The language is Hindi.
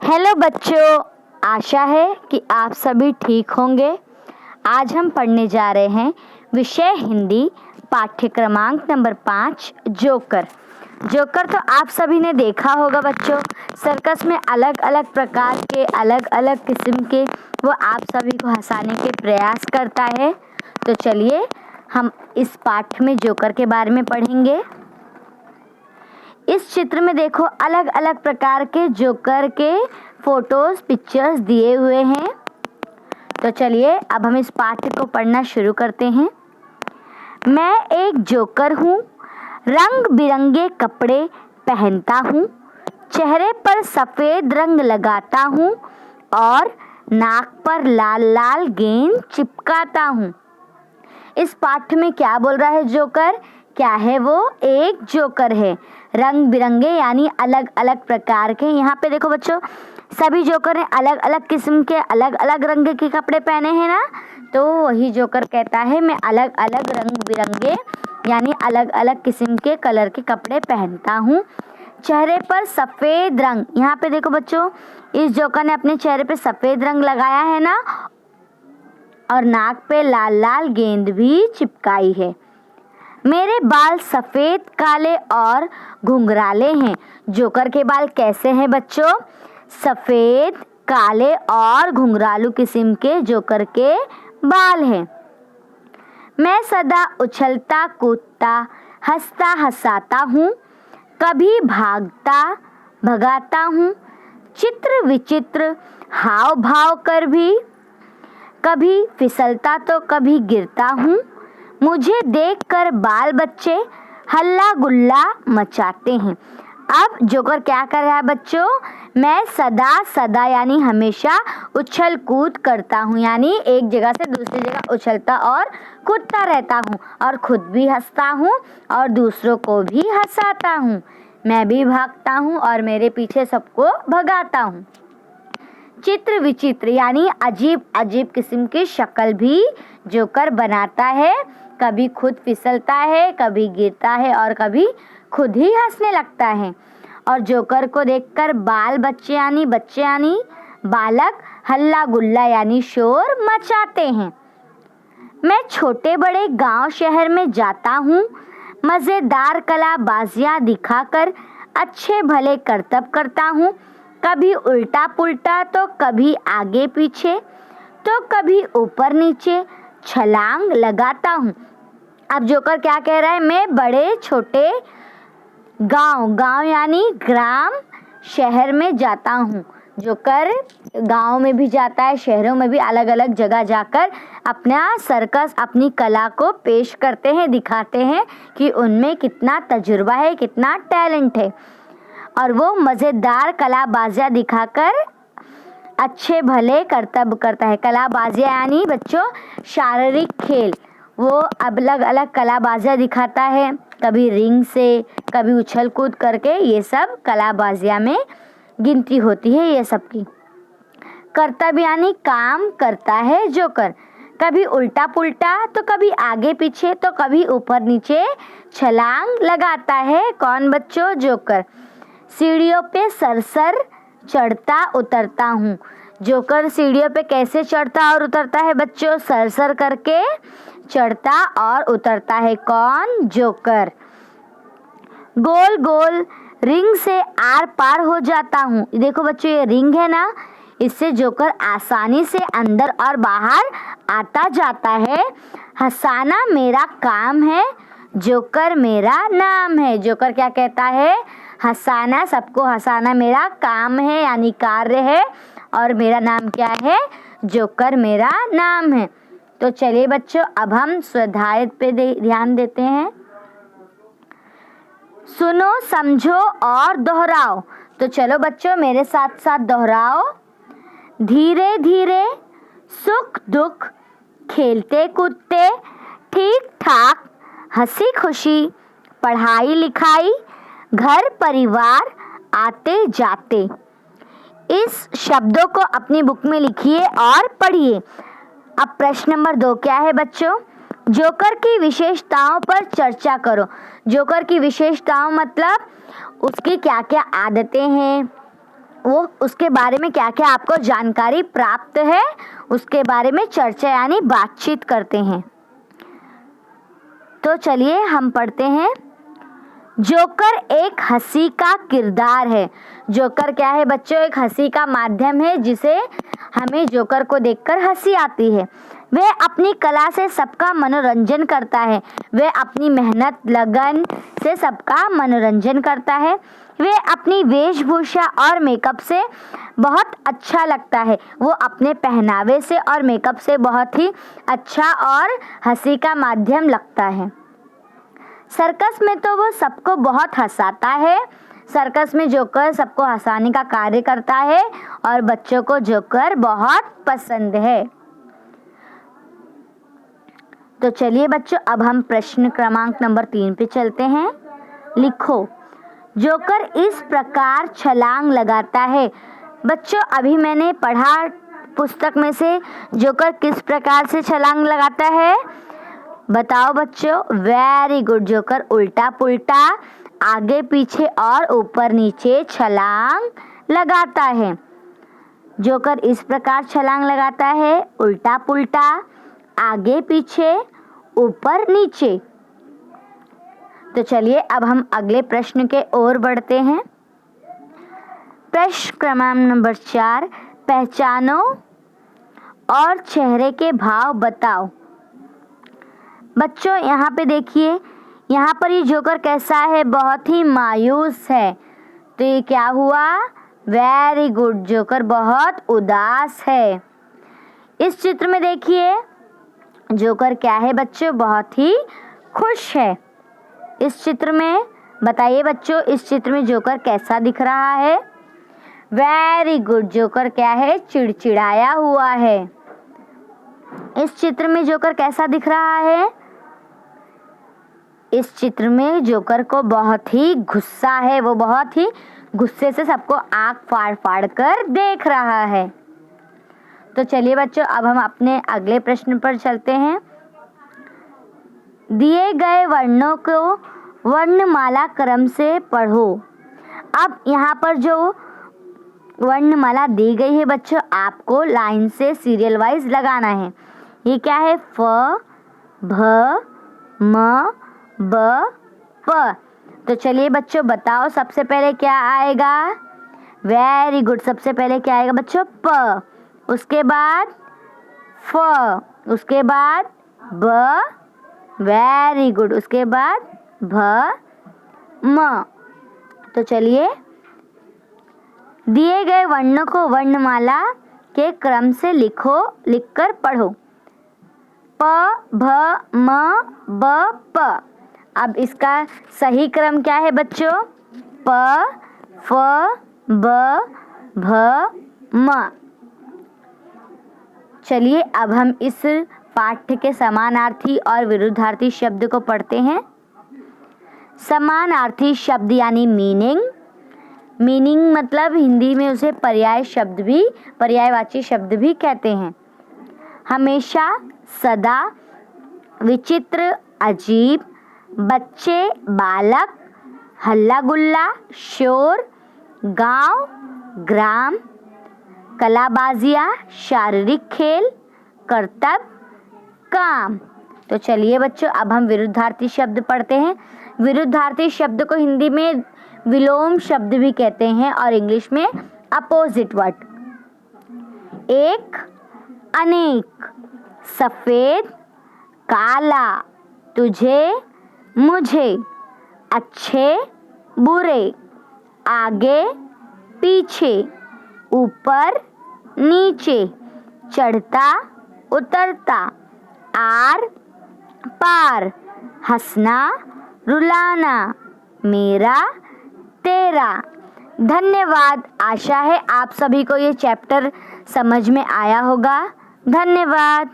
हेलो बच्चों, आशा है कि आप सभी ठीक होंगे। आज हम पढ़ने जा रहे हैं विषय हिंदी पाठ्यक्रमांक नंबर 5 जोकर। जोकर तो आप सभी ने देखा होगा बच्चों। सर्कस में अलग अलग प्रकार के अलग अलग किस्म के वो आप सभी को हंसाने के प्रयास करता है। तो चलिए हम इस पाठ में जोकर के बारे में पढ़ेंगे। इस चित्र में देखो अलग अलग प्रकार के जोकर के फोटोज पिक्चर्स दिए हुए हैं। तो चलिए अब हम इस पाठ्य को पढ़ना शुरू करते हैं। मैं एक जोकर हूँ, रंग बिरंगे कपड़े पहनता हूँ, चेहरे पर सफ़ेद रंग लगाता हूँ और नाक पर लाल लाल गेंद चिपकाता हूँ। इस पाठ्य में क्या बोल रहा है जोकर? क्या है वो? एक जोकर है, रंग बिरंगे यानी अलग अलग प्रकार के। यहाँ पे देखो बच्चों, सभी जोकर ने अलग अलग किस्म के अलग अलग रंग के कपड़े पहने हैं ना, तो वही जोकर कहता है मैं अलग अलग रंग बिरंगे यानी अलग अलग किस्म के कलर के कपड़े पहनता हूँ। चेहरे पर सफ़ेद रंग, यहाँ पे देखो बच्चों, इस जोकर ने अपने चेहरे पे सफ़ेद रंग लगाया है ना, और नाक पे लाल लाल गेंद भी चिपकाई है। मेरे बाल सफ़ेद काले और घुंघराले हैं। जोकर के बाल कैसे हैं बच्चों? सफ़ेद काले और घुंघरालू किस्म के जोकर के बाल हैं। मैं सदा उछलता कूदता हंसता हंसाता हूँ, कभी भागता भगाता हूँ, चित्र विचित्र हाव भाव कर भी, कभी फिसलता तो कभी गिरता हूँ। मुझे देखकर बाल बच्चे हल्ला गुल्ला मचाते हैं। अब जोकर क्या कर रहा है बच्चों? मैं सदा सदा यानी हमेशा उछल कूद करता हूँ, यानी एक जगह से दूसरी जगह उछलता और कूदता रहता हूँ, और खुद भी हंसता हूँ और दूसरों को भी हंसाता हूँ। मैं भी भागता हूँ और मेरे पीछे सबको भगाता हूँ। चित्र विचित्र यानी अजीब अजीब किस्म की शक्ल भी जोकर बनाता है। कभी खुद फिसलता है, कभी गिरता है और कभी खुद ही हंसने लगता है। और जोकर को देखकर बाल बच्चे यानी बालक हल्ला गुल्ला यानी शोर मचाते हैं। मैं छोटे बड़े गांव शहर में जाता हूँ, मज़ेदार कला बाजियाँ दिखाकर अच्छे भले करतब करता हूँ। कभी उल्टा पुल्टा तो कभी आगे पीछे तो कभी ऊपर नीचे छलांग लगाता हूँ। अब जोकर क्या कह रहा है? मैं बड़े छोटे गांव यानी ग्राम शहर में जाता हूँ। जोकर गांव में भी जाता है, शहरों में भी अलग अलग जगह जाकर अपना सर्कस अपनी कला को पेश करते हैं, दिखाते हैं कि उनमें कितना तजुर्बा है, कितना टैलेंट है। और वो मज़ेदार कलाबाजियाँ दिखाकर अच्छे भले करतब करता है। कलाबाजियाँ यानी बच्चों शारीरिक खेल। वो अलग अलग कलाबाजियाँ दिखाता है, कभी रिंग से, कभी उछल कूद करके, ये सब कलाबाजियाँ में गिनती होती है ये सब की। करतब यानी काम करता है जोकर। कभी उल्टा पुल्टा तो कभी आगे पीछे तो कभी ऊपर नीचे छलांग लगाता है। कौन बच्चों? जोकर। सीढ़ियों पे सरसर चढ़ता उतरता हूँ। जोकर सीढ़ियों पे कैसे चढ़ता और उतरता है बच्चों? सरसर करके चढ़ता और उतरता है। कौन? जोकर। गोल गोल रिंग से आर पार हो जाता हूँ। देखो बच्चों, ये रिंग है ना, इससे जोकर आसानी से अंदर और बाहर आता जाता है। हंसाना मेरा काम है, जोकर मेरा नाम है। जोकर क्या कहता है? हंसाना, सबको हंसाना मेरा काम है यानी कार्य है, और मेरा नाम क्या है? जोकर मेरा नाम है। तो चलिए बच्चों, अब हम स्वाध्याय पे ध्यान देते हैं। सुनो समझो और दोहराओ। तो चलो बच्चों मेरे साथ साथ दोहराओ। धीरे धीरे सुख दुख खेलते कूदते ठीक ठाक हंसी खुशी पढ़ाई लिखाई घर परिवार आते जाते। इस शब्दों को अपनी बुक में लिखिए और पढ़िए। अब प्रश्न नंबर 2 क्या है बच्चों? जोकर की विशेषताओं पर चर्चा करो। जोकर की विशेषताओं मतलब उसकी क्या क्या आदतें हैं, वो उसके बारे में क्या क्या आपको जानकारी प्राप्त है उसके बारे में चर्चा यानी बातचीत करते हैं। तो चलिए हम पढ़ते हैं। जोकर एक हंसी का किरदार है। जोकर क्या है बच्चों? एक हंसी का माध्यम है जिसे हमें जोकर को देखकर हंसी आती है। वह अपनी कला से सबका मनोरंजन करता है। वह अपनी मेहनत लगन से सबका मनोरंजन करता है। वह अपनी वेशभूषा और मेकअप से बहुत अच्छा लगता है। वो अपने पहनावे से और मेकअप से बहुत ही अच्छा और हंसी का माध्यम लगता है। सर्कस में तो वो सबको बहुत हंसाता है। सर्कस में जोकर सबको हंसाने का कार्य करता है और बच्चों को जोकर बहुत पसंद है। तो चलिए बच्चों अब हम प्रश्न क्रमांक नंबर 3 पे चलते हैं। लिखो, जोकर इस प्रकार छलांग लगाता है। बच्चों अभी मैंने पढ़ा पुस्तक में से जोकर किस प्रकार से छलांग लगाता है, बताओ बच्चों। Very good. जोकर उल्टा पुल्टा, आगे पीछे और ऊपर नीचे छलांग लगाता है। जोकर इस प्रकार छलांग लगाता है, उल्टा पुल्टा, आगे पीछे, ऊपर नीचे। तो चलिए अब हम अगले प्रश्न के ओर बढ़ते हैं। प्रश्न क्रमांक नंबर 4, पहचानो और चेहरे के भाव बताओ। बच्चों यहाँ पे देखिए, यहाँ पर ये जोकर कैसा है? बहुत ही मायूस है। तो ये क्या हुआ? वेरी गुड, जोकर बहुत उदास है। इस चित्र में देखिए जोकर क्या है बच्चों? बहुत ही खुश है। इस चित्र में बताइए बच्चों, इस चित्र में जोकर कैसा दिख रहा है? वेरी गुड, जोकर क्या है? चिड़चिड़ाया हुआ है। इस चित्र में जोकर कैसा दिख रहा है? इस चित्र में जोकर को बहुत ही गुस्सा है। वो बहुत ही गुस्से से सबको आंख फाड़ फाड़ कर देख रहा है। तो चलिए बच्चों अब हम अपने अगले प्रश्न पर चलते हैं। दिए गए वर्णों को वर्णमाला क्रम से पढ़ो। अब यहाँ पर जो वर्णमाला दी गई है बच्चों, आपको लाइन से सीरियल वाइज लगाना है। ये क्या है? फ, भ, म, ब, प। तो चलिए बच्चों बताओ सबसे पहले क्या आएगा? वेरी गुड, सबसे पहले क्या आएगा बच्चों? प, उसके बाद फ, उसके बाद ब, वेरी गुड, उसके बाद भ, म। तो चलिए दिए गए वर्णों को वर्णमाला के क्रम से लिखकर पढ़ो। प, भ, म, ब, प। अब इसका सही क्रम क्या है बच्चों? प, फ, ब, भ, म। चलिए अब हम इस पाठ्य के समानार्थी और विरुद्धार्थी शब्द को पढ़ते हैं। समानार्थी शब्द यानी मीनिंग। मीनिंग मतलब हिंदी में उसे पर्यायवाची शब्द भी कहते हैं। हमेशा, सदा, विचित्र, अजीब, बच्चे, बालक, हल्ला गुल्ला, शोर, गांव, ग्राम, कलाबाजियाँ, शारीरिक खेल, कर्तव्य, काम। तो चलिए बच्चों अब हम विरुद्धार्थी शब्द पढ़ते हैं। विरुद्धार्थी शब्द को हिंदी में विलोम शब्द भी कहते हैं और इंग्लिश में अपोजिट वर्ड। एक, अनेक, सफेद, काला, तुझे, मुझे, अच्छे, बुरे, आगे, पीछे, ऊपर, नीचे, चढ़ता, उतरता, आर पार, हंसना, रुलाना, मेरा, तेरा। धन्यवाद। आशा है आप सभी को ये चैप्टर समझ में आया होगा। धन्यवाद।